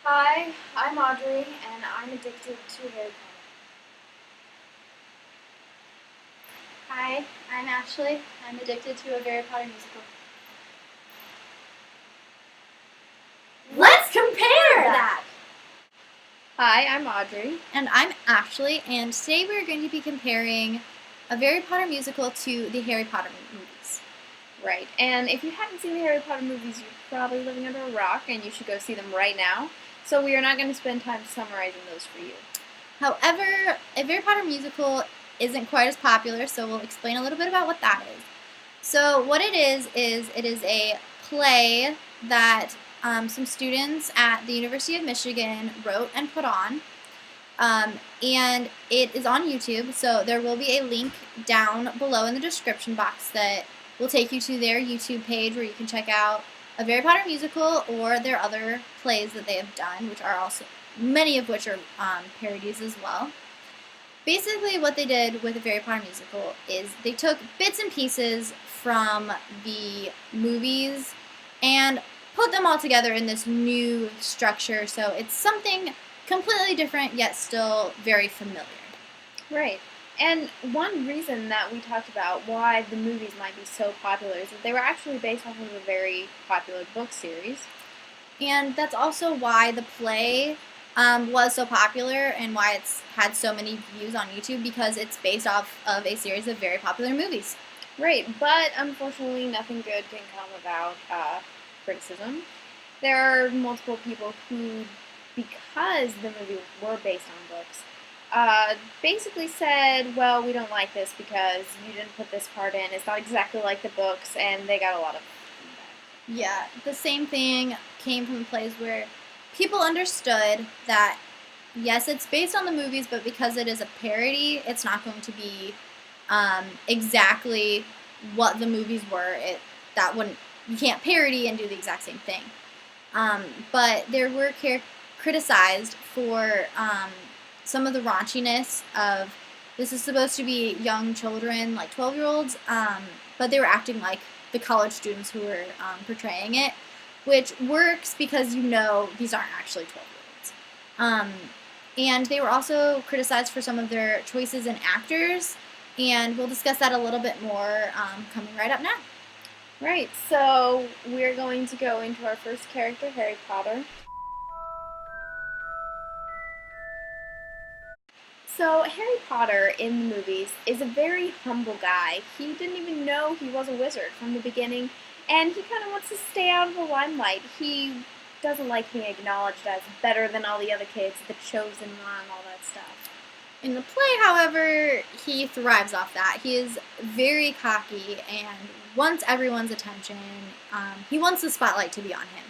Hi, I'm Audrey, and I'm addicted to Harry Potter. Hi, I'm Ashley. I'm addicted to a Harry Potter musical. Let's compare that! Hi, I'm Audrey. And I'm Ashley, and today we're going to be comparing a Harry Potter musical to the Harry Potter movies. Right, and if you haven't seen the Harry Potter movies, you're probably living under a rock, and you should go see them right now. So we are not going to spend time summarizing those for you. However, a Harry Potter musical isn't quite as popular, so we'll explain a little bit about what that is. So what it is it is a play that some students at the University of Michigan wrote and put on. And it is on YouTube, so there will be a link down below in the description box that will take you to their YouTube page where you can check out a Harry Potter musical or their other plays that they have done, which are also many of which are parodies as well. Basically, what they did with the Harry Potter musical is they took bits and pieces from the movies and put them all together in this new structure, so it's something completely different yet still very familiar. Right. And one reason that we talked about why the movies might be so popular is that they were actually based off of a very popular book series. And that's also why the play was so popular and why it's had so many views on YouTube, because it's based off of a series of very popular movies. Right, but unfortunately nothing good can come about criticism. There are multiple people who, because the movie were based on books, basically said, well, we don't like this because you didn't put this part in. It's not exactly like the books, and they got a lot of feedback. Yeah, the same thing came from the plays where people understood that, yes, it's based on the movies, but because it is a parody, it's not going to be exactly what the movies were. You can't parody and do the exact same thing. But there were criticized for some of the raunchiness of, this is supposed to be young children, like 12-year-olds, but they were acting like the college students who were portraying it, which works because these aren't actually 12-year-olds. And they were also criticized for some of their choices in actors, and we'll discuss that a little bit more coming right up now. Right, so we're going to go into our first character, Harry Potter. So, Harry Potter in the movies is a very humble guy. He didn't even know he was a wizard from the beginning, and he kind of wants to stay out of the limelight. He doesn't like being acknowledged as better than all the other kids, the chosen one, all that stuff. In the play, however, he thrives off that. He is very cocky and wants everyone's attention. He wants the spotlight to be on him.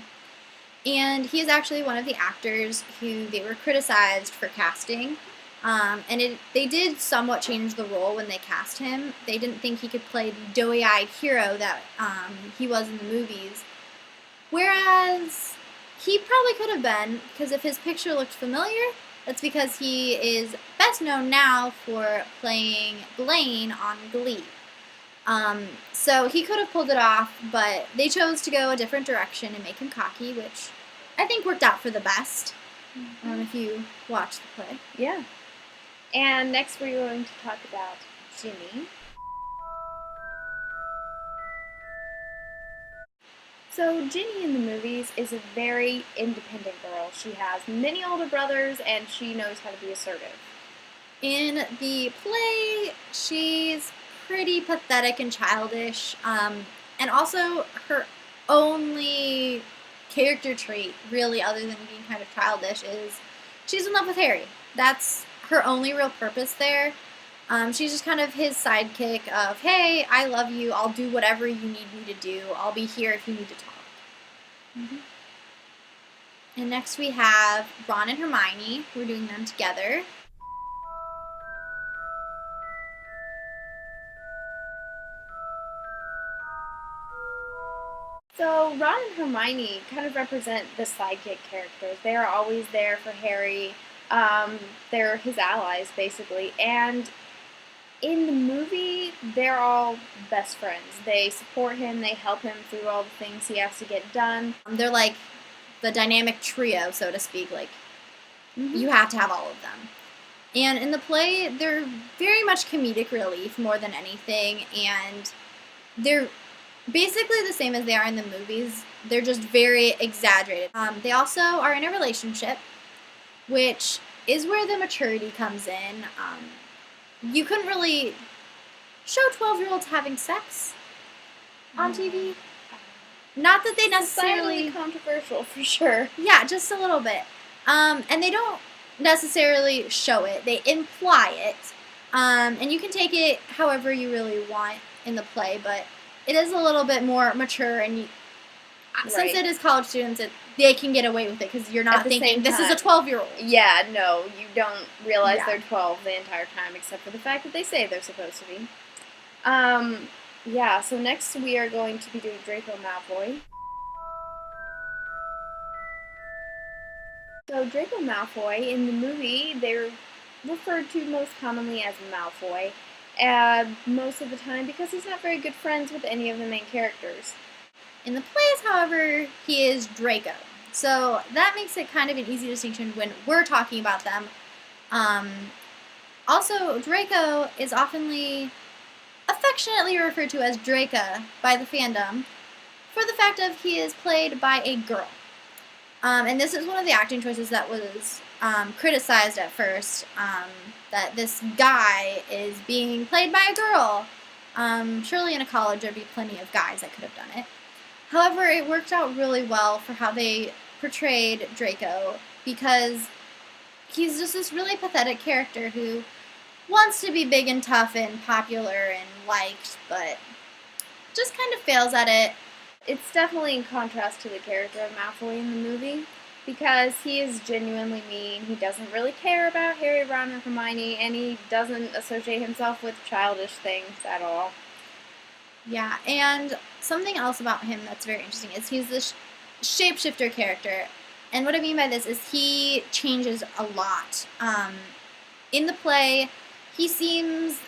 And he is actually one of the actors who they were criticized for casting. They did somewhat change the role when they cast him. They didn't think he could play the doughy-eyed hero that he was in the movies. Whereas he probably could have been, because if his picture looked familiar, that's because he is best known now for playing Blaine on Glee. So he could have pulled it off, but they chose to go a different direction and make him cocky, which I think worked out for the best. If you watch the play. Yeah. And next we're going to talk about Ginny. So Ginny in the movies is a very independent girl. She has many older brothers and she knows how to be assertive. In the play, she's pretty pathetic and childish, and also her only character trait, really, other than being kind of childish, is she's in love with Harry. That's her only real purpose there. She's just kind of his sidekick of, hey, I love you, I'll do whatever you need me to do, I'll be here if you need to talk. Mm-hmm. And next we have Ron and Hermione. We're doing them together. So Ron and Hermione kind of represent the sidekick characters. They are always there for Harry. They're his allies, basically. And in the movie, they're all best friends. They support him, they help him through all the things he has to get done. They're like the dynamic trio, so to speak. Like, you have to have all of them. And in the play, they're very much comedic relief more than anything, and they're basically the same as they are in the movies. They're just very exaggerated. They also are in a relationship, which is where the maturity comes in. You couldn't really show 12-year-olds having sex on TV. Not that they necessarily... Societally controversial, for sure. Yeah, just a little bit. And they don't necessarily show it. They imply it. And you can take it however you really want in the play, but it is a little bit more mature, and since it is college students, they can get away with it because you're not thinking this is a 12-year-old. Yeah, no, you don't realize they're 12 the entire time, except for the fact that they say they're supposed to be. Yeah, so next we are going to be doing Draco Malfoy. So Draco Malfoy, in the movie, they're referred to most commonly as Malfoy, most of the time because he's not very good friends with any of the main characters. In the plays, however, he is Draco. So that makes it kind of an easy distinction when we're talking about them. Also, Draco is oftenly affectionately referred to as Draca by the fandom for the fact of he is played by a girl. And this is one of the acting choices that was criticized at first, that this guy is being played by a girl. Surely in a college there'd be plenty of guys that could have done it. However, it worked out really well for how they portrayed Draco, because he's just this really pathetic character who wants to be big and tough and popular and liked, but just kind of fails at it. It's definitely in contrast to the character of Malfoy in the movie, because he is genuinely mean. He doesn't really care about Harry, Ron, or Hermione, and he doesn't associate himself with childish things at all. Yeah, and something else about him that's very interesting is he's this shapeshifter character. And what I mean by this is he changes a lot. In the play, he seems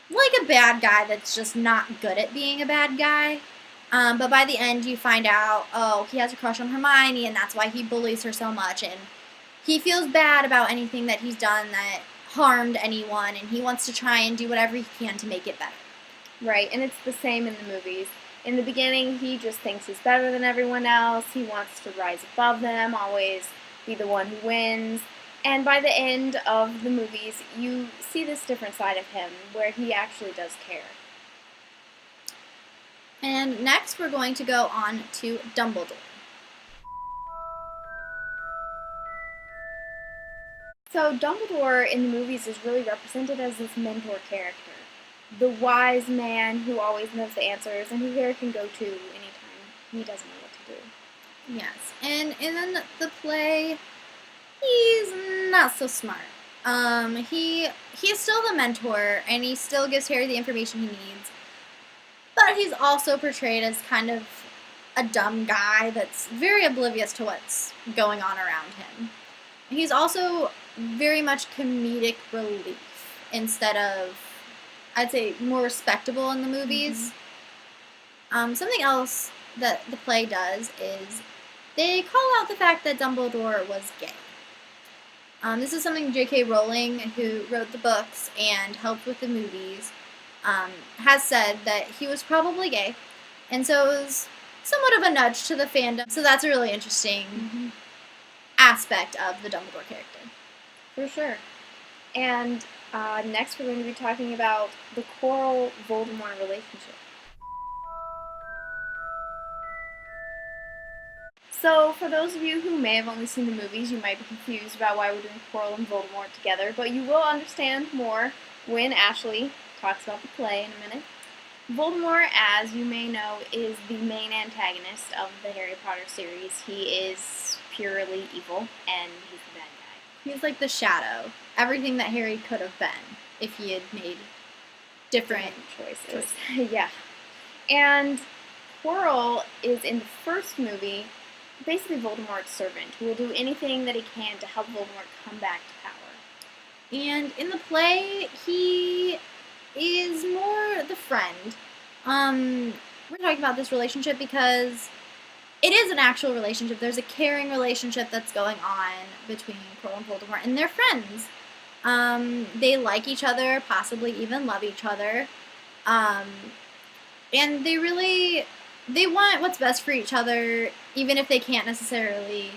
like a bad guy that's just not good at being a bad guy. But by the end, you find out, oh, he has a crush on Hermione, and that's why he bullies her so much. And he feels bad about anything that he's done that harmed anyone, and he wants to try and do whatever he can to make it better. Right, and it's the same in the movies. In the beginning, he just thinks he's better than everyone else. He wants to rise above them, always be the one who wins. And by the end of the movies, you see this different side of him, where he actually does care. And next, we're going to go on to Dumbledore. So Dumbledore in the movies is really represented as this mentor character. The wise man who always knows the answers and who Harry can go to anytime he doesn't know what to do. Yes, and in the play, he's not so smart. He's still the mentor, and he still gives Harry the information he needs. But he's also portrayed as kind of a dumb guy that's very oblivious to what's going on around him. He's also very much comedic relief instead of, I'd say, more respectable in the movies. Something else that the play does is they call out the fact that Dumbledore was gay. This is something J.K. Rowling, who wrote the books and helped with the movies, has said that he was probably gay, and so it was somewhat of a nudge to the fandom. So that's a really interesting aspect of the Dumbledore character. For sure. And next we're going to be talking about the Quirrell-Voldemort relationship. So, for those of you who may have only seen the movies, you might be confused about why we're doing Quirrell and Voldemort together, but you will understand more when Ashley talks about the play in a minute. Voldemort, as you may know, is the main antagonist of the Harry Potter series. He is purely evil, and he's the bad guy. He's like the shadow. Everything that Harry could have been if he had made different choices. Yeah. And Quirrell is, in the first movie, basically Voldemort's servant, who will do anything that he can to help Voldemort come back to power. And in the play, he is more the friend. We're talking about this relationship because it is an actual relationship. There's a caring relationship that's going on between Quirrell and Voldemort, and they're friends. They like each other, possibly even love each other. And they want what's best for each other, even if they can't necessarily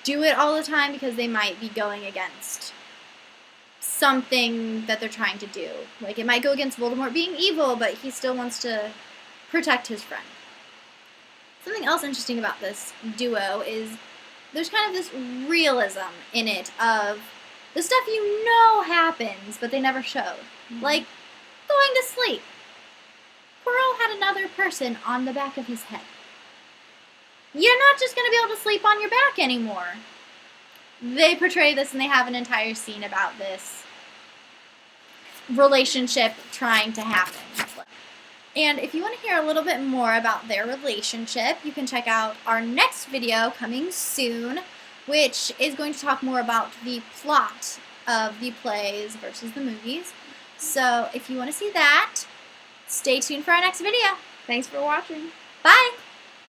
do it all the time because they might be going against something that they're trying to do. Like, it might go against Voldemort being evil, but he still wants to protect his friend. Something else interesting about this duo is there's kind of this realism in it of the stuff you know happens, but they never showed. Like, going to sleep. Quirrell had another person on the back of his head. You're not just going to be able to sleep on your back anymore. They portray this, and they have an entire scene about this relationship trying to happen. And if you want to hear a little bit more about their relationship, you can check out our next video coming soon, which is going to talk more about the plot of the plays versus the movies. So if you want to see that, stay tuned for our next video. Thanks for watching. Bye!